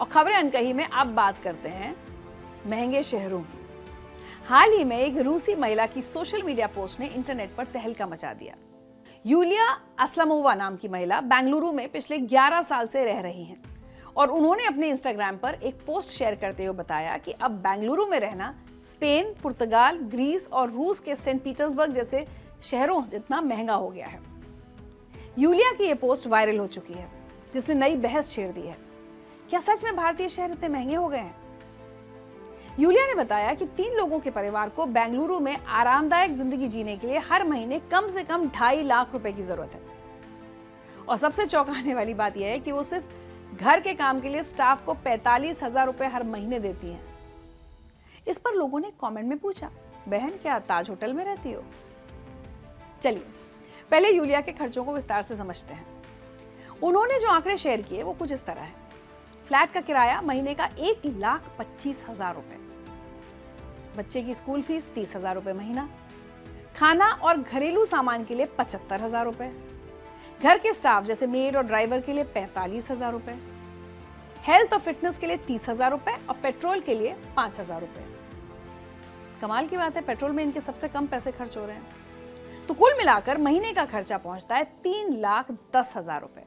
और खबरें अनकही में अब बात करते हैं महंगे शहरों की। हाल ही में एक रूसी महिला की सोशल मीडिया पोस्ट ने इंटरनेट पर तहलका मचा दिया। यूलिया असलमोवा नाम की महिला बेंगलुरु में पिछले 11 साल से रह रही हैं और उन्होंने अपने इंस्टाग्राम पर एक पोस्ट शेयर करते हुए बताया कि अब बेंगलुरु में रहना स्पेन, पुर्तगाल, ग्रीस और रूस के सेंट पीटर्सबर्ग जैसे शहरों जितना महंगा हो गया है। यूलिया की ये पोस्ट वायरल हो चुकी है, जिसने नई बहस छेड़ दी है। क्या सच में भारतीय शहर इतने महंगे हो गए हैं? यूलिया ने बताया कि 3 लोगों के परिवार को बेंगलुरु में आरामदायक जिंदगी जीने के लिए हर महीने कम से कम 2.5 लाख रुपए की जरूरत है। और सबसे चौंकाने वाली बात यह है कि वो सिर्फ घर के काम के लिए स्टाफ को 45,000 रुपए हर महीने देती हैं। इस पर लोगों ने कमेंट में पूछा, बहन क्या ताज होटल में रहती हो? चलिए पहले यूलिया के खर्चों को विस्तार से समझते हैं। उन्होंने जो आंकड़े शेयर किए वो कुछ इस तरह है। फ्लैट का किराया महीने का 1,25,000 रुपए, बच्चे की स्कूल फीस 30,000 रुपए महीना, खाना और घरेलू सामान के लिए 75,000 रुपए, घर के स्टाफ जैसे मेड और ड्राइवर के लिए 45,000 रुपए, हेल्थ और फिटनेस के लिए 30,000 रुपए और पेट्रोल के लिए 5,000 रुपए। कमाल की बात है, पेट्रोल में इनके सबसे कम पैसे खर्च हो रहे हैं। तो कुल मिलाकर महीने का खर्चा पहुंचता है 3,10,000 रुपए।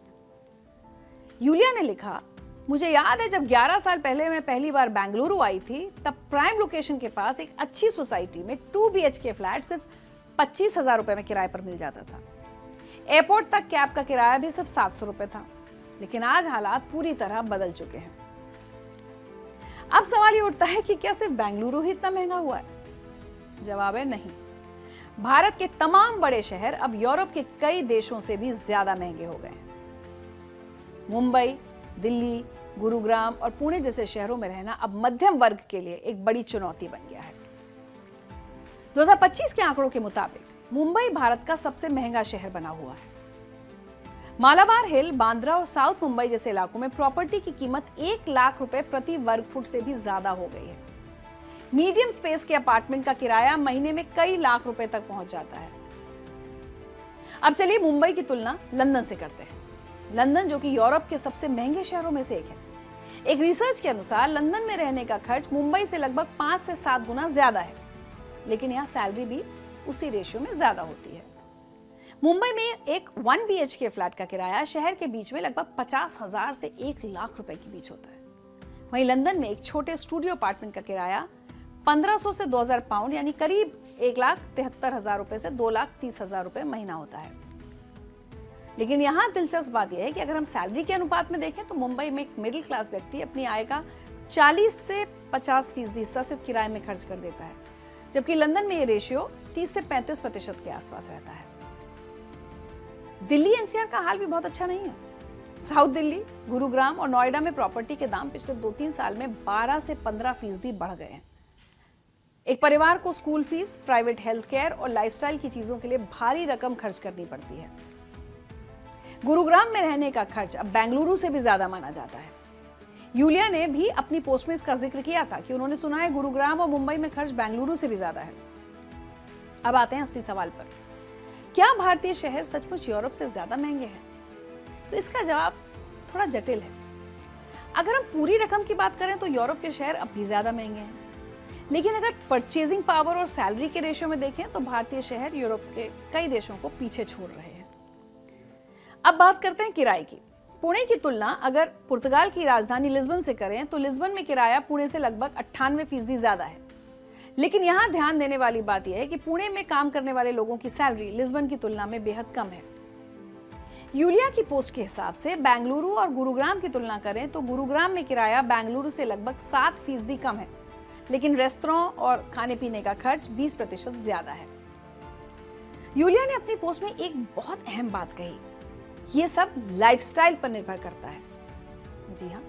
यूलिया ने लिखा, मुझे याद है जब 11 साल पहले मैं पहली बार बेंगलुरु आई थी, तब प्राइम लोकेशन के पास एक अच्छी सोसाइटी में 2 BHK फ्लैट सिर्फ 25,000 रुपए में किराए पर मिल जाता था। एयरपोर्ट तक कैब का किराया भी सिर्फ 700 रुपए था। लेकिन आज हालात पूरी तरह बदल चुके हैं। अब सवाल ये उठता है कि क्या सिर्फ बेंगलुरु ही इतना महंगा हुआ है? जवाब है नहीं। भारत के तमाम बड़े शहर अब यूरोप के कई देशों से भी ज्यादा महंगे हो गए हैं। मुंबई, दिल्ली, गुरुग्राम और पुणे जैसे शहरों में रहना अब मध्यम वर्ग के लिए एक बड़ी चुनौती बन गया है। 2025 के आंकड़ों के मुताबिक मुंबई भारत का सबसे महंगा शहर बना हुआ है। मालाबार हिल, बांद्रा और साउथ मुंबई जैसे इलाकों में प्रॉपर्टी की कीमत 1 लाख रुपए प्रति वर्ग फुट से भी ज्यादा हो गई है। मीडियम स्पेस के अपार्टमेंट का किराया महीने में कई लाख रुपए तक पहुंच जाता है। अब चलिए मुंबई की तुलना लंदन से करते हैं। लंदन जो कि यूरोप के सबसे महंगे शहरों में से एक है। एक रिसर्च के अनुसार लंदन में रहने का खर्च मुंबई से लगभग 5 से 7 गुना ज्यादा है, लेकिन यहाँ सैलरी भी उसी रेशियो में ज्यादा होती है। मुंबई में एक 1 BHK फ्लैट का किराया शहर के बीच में लगभग 50,000 से 1 लाख रुपए के बीच होता है। वहीं लंदन में एक छोटे स्टूडियो अपार्टमेंट का किराया 1500 से 2,000 पाउंड यानी करीब 1,73,000 रुपए से 2,30,000 रुपए महीना होता है। लेकिन यहाँ दिलचस्प बात यह है कि अगर हम सैलरी के अनुपात में देखें तो मुंबई में एक मिडिल क्लास व्यक्ति अपनी आय का 40 से 50% हिस्सा सिर्फ किराए में खर्च कर देता है, जबकि लंदन में ये रेशियो 30 से 35% के आसपास रहता है। दिल्ली NCR का हाल भी बहुत अच्छा नहीं है। साउथ दिल्ली, गुरुग्राम और नोएडा में प्रॉपर्टी के दाम पिछले 2-3 साल में 12 से 15% बढ़ गए हैं। एक परिवार को school fees, private health care और लाइफस्टाइल की चीजों के लिए भारी रकम खर्च करनी पड़ती है। गुरुग्राम में रहने का खर्च अब बेंगलुरु से भी ज्यादा माना जाता है। यूलिया ने भी अपनी पोस्ट में इसका जिक्र किया था कि उन्होंने सुना है गुरुग्राम और मुंबई में खर्च बेंगलुरु से भी ज्यादा है। अब आते हैं असली सवाल पर, क्या भारतीय शहर सचमुच यूरोप से ज्यादा महंगे हैं? तो इसका जवाब थोड़ा जटिल है। अगर हम पूरी रकम की बात करें तो यूरोप के शहर अब भी ज्यादा महंगे हैं, लेकिन अगर परचेजिंग पावर और सैलरी के रेशियो में देखें तो भारतीय शहर यूरोप के कई देशों को पीछे छोड़ रहे हैं। अब बात करते हैं किराए की। पुणे की तुलना अगर पुर्तगाल की राजधानी लिस्बन से करें तो लिस्बन में किराया पुणे से लगभग 98% ज्यादा है। लेकिन यहाँ ध्यान देने वाली बात यह है कि पुणे में काम करने वाले लोगों की सैलरी लिस्बन की तुलना में बेहद कम है। यूलिया की पोस्ट के हिसाब से बेंगलुरु और गुरुग्राम की तुलना करें तो गुरुग्राम में किराया बेंगलुरु से लगभग 7% कम है, लेकिन रेस्तरां और खाने पीने का खर्च 20% ज्यादा है। यूलिया ने अपनी पोस्ट में एक बहुत अहम बात कही, ये सब लाइफस्टाइल पर निर्भर करता है। जी हाँ,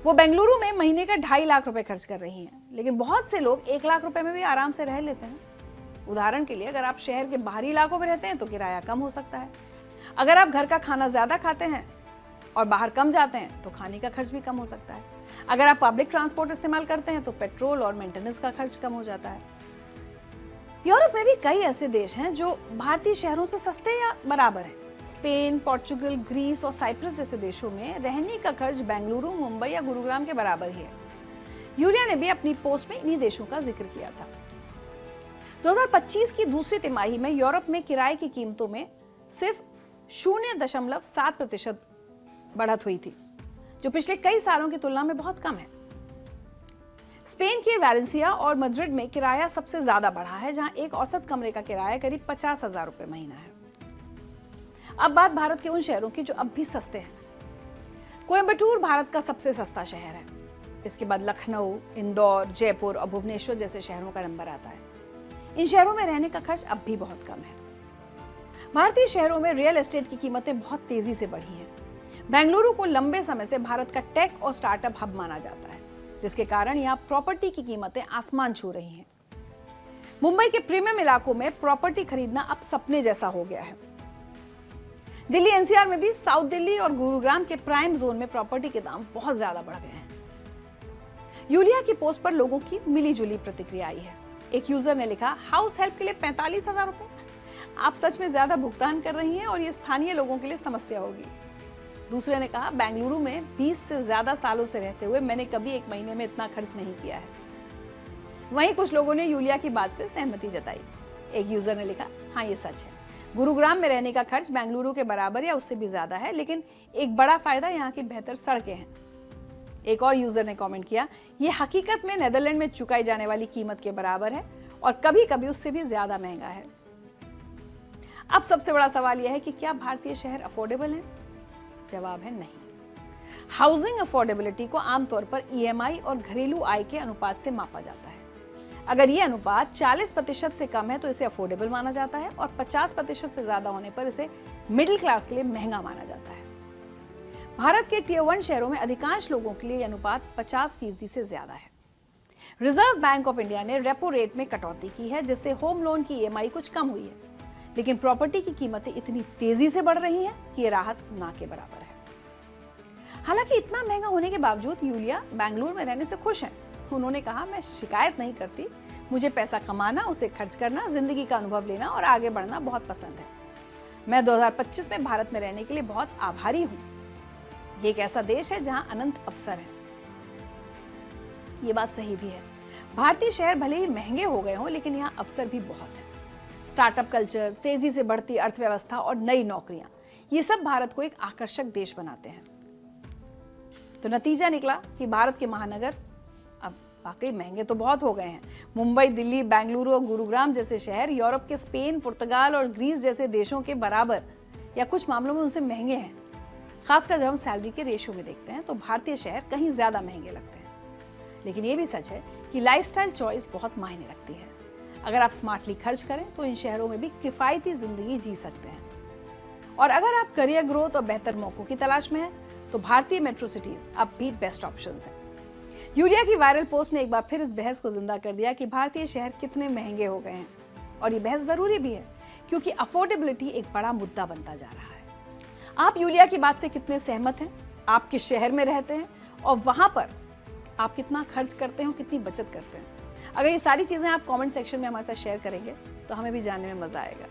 वो बेंगलुरु में महीने का 2.5 लाख रुपए खर्च कर रही हैं, लेकिन बहुत से लोग 1 लाख रुपए में भी आराम से रह लेते हैं। उदाहरण के लिए अगर आप शहर के बाहरी इलाकों में रहते हैं तो किराया कम हो सकता है। अगर आप घर का खाना ज्यादा खाते हैं और बाहर कम जाते हैं तो खाने का खर्च भी कम हो सकता है। अगर आप पब्लिक ट्रांसपोर्ट इस्तेमाल करते हैं तो पेट्रोल और मेंटेनेंस का खर्च कम हो जाता है। यूरोप में भी कई ऐसे देश हैं जो भारतीय शहरों से सस्ते या बराबर हैं, स्पेन, पोर्चुगल, ग्रीस और साइप्रस जैसे देशों में रहने का खर्च बेंगलुरु, मुंबई या गुरुग्राम के बराबर ही है। यूलिया ने भी अपनी पोस्ट में इन्हीं देशों का जिक्र किया था। 2025 की दूसरी तिमाही में यूरोप में किराए की कीमतों में सिर्फ 0.7% बढ़त हुई थी, जो पिछले कई सालों की तुलना में बहुत कम है। स्पेन के वैलेंसिया और मैड्रिड में किराया सबसे ज्यादा बढ़ा है, जहां एक औसत कमरे का किराया करीब 50,000 रुपए महीना है। अब बात भारत के उन शहरों की जो अब भी सस्ते हैं। कोयम्बटूर भारत का सबसे सस्ता शहर है। इसके बाद लखनऊ, इंदौर, जयपुर और भुवनेश्वर जैसे शहरों का नंबर आता है। इन शहरों में रहने का खर्च अब भी बहुत कम है। भारतीय शहरों में रियल एस्टेट की कीमतें बहुत तेजी से बढ़ी हैं। बेंगलुरु को लंबे समय से भारत का टेक और स्टार्टअप हब माना जाता है, जिसके कारण यहाँ प्रॉपर्टी की कीमतें आसमान छू रही हैं। मुंबई के प्रीमियम इलाकों में प्रॉपर्टी खरीदना अब सपने जैसा हो गया है। दिल्ली एनसीआर में भी साउथ दिल्ली और गुरुग्राम के प्राइम जोन में प्रॉपर्टी के दाम बहुत ज्यादा बढ़ गए हैं। यूलिया की पोस्ट पर लोगों की मिलीजुली प्रतिक्रिया आई है। एक यूजर ने लिखा, हाउस हेल्प के लिए 45,000 रुपए, आप सच में ज्यादा भुगतान कर रही हैं और ये स्थानीय लोगों के लिए समस्या होगी। दूसरे ने कहा, बेंगलुरु में 20 से ज्यादा सालों से रहते हुए मैंने कभी एक महीने में इतना खर्च नहीं किया है। वहीं कुछ लोगों ने यूलिया की बात से सहमति जताई। एक यूजर ने लिखा, हाँ ये सच है, गुरुग्राम में रहने का खर्च बेंगलुरु के बराबर या उससे भी ज्यादा है, लेकिन एक बड़ा फायदा यहाँ की बेहतर सड़कें हैं। एक और यूजर ने कमेंट किया, ये हकीकत में नेदरलैंड में चुकाई जाने वाली कीमत के बराबर है और कभी कभी उससे भी ज्यादा महंगा है। अब सबसे बड़ा सवाल यह है कि क्या भारतीय शहर अफोर्डेबल हैं? जवाब है नहीं। हाउसिंग अफोर्डेबिलिटी को आमतौर पर ईएमआई और घरेलू आय के अनुपात से मापा जाता है। अगर ये अनुपात 40% से कम है तो इसे अफोर्डेबल माना जाता है और 50% से ज्यादा होने पर इसे मिडिल क्लास के लिए महंगा माना जाता है। भारत के टियर 1 शहरों में अधिकांश लोगों के लिए यह अनुपात 50% से ज्यादा है। रिजर्व बैंक ऑफ इंडिया ने रेपो रेट में कटौती की है, जिससे होम लोन की ईएमआई कुछ कम हुई है, लेकिन प्रॉपर्टी की कीमतें इतनी तेजी से बढ़ रही हैं कि ये राहत ना के बराबर है। हालांकि इतना महंगा होने के बावजूद यूलिया बेंगलुरु में रहने से खुश हैं। उन्होंने कहा, मैं शिकायत नहीं करती, मुझे पैसा कमाना, उसे खर्च करना, जिंदगी का अनुभव लेना और आगे बढ़ना बहुत पसंद है। मैं 2025 में भारत में रहने के लिए बहुत आभारी हूँ। ये एक ऐसा देश है जहाँ अनंत अवसर है। ये बात सही भी है। भारतीय शहर भले ही महंगे हो गए हों, लेकिन यहाँ अवसर भी बहुत है। स्टार्टअप कल्चर, तेजी से बढ़ती अर्थव्यवस्था और नई नौकरियां, ये सब भारत को एक आकर्षक देश बनाते हैं। तो नतीजा निकला कि भारत के महानगर अब वाकई महंगे तो बहुत हो गए हैं। मुंबई, दिल्ली, बेंगलुरु और गुरुग्राम जैसे शहर यूरोप के स्पेन, पुर्तगाल और ग्रीस जैसे देशों के बराबर या कुछ मामलों में उनसे महंगे हैं। खासकर जब हम सैलरी के रेशियो में देखते हैं तो भारतीय शहर कहीं ज्यादा महंगे लगते हैं। लेकिन ये भी सच है कि लाइफस्टाइल चॉइस बहुत मायने रखती है। अगर आप स्मार्टली खर्च करें तो इन शहरों में भी किफायती जिंदगी जी सकते हैं। और अगर आप करियर ग्रोथ और बेहतर मौकों की तलाश में हैं, तो भारतीय मेट्रो सिटीज अब भी बेस्ट ऑप्शंस हैं। यूलिया की वायरल पोस्ट ने एक बार फिर इस बहस को जिंदा कर दिया कि भारतीय शहर कितने महंगे हो गए हैं। और ये बहस जरूरी भी है, क्योंकि अफोर्डेबिलिटी एक बड़ा मुद्दा बनता जा रहा है। आप यूलिया की बात से कितने सहमत हैं? आप किस शहर में रहते हैं और वहां पर आप कितना खर्च करते हैं, कितनी बचत करते हैं? अगर ये सारी चीजें आप कमेंट सेक्शन में हमारे साथ शेयर करेंगे तो हमें भी जानने में मजा आएगा।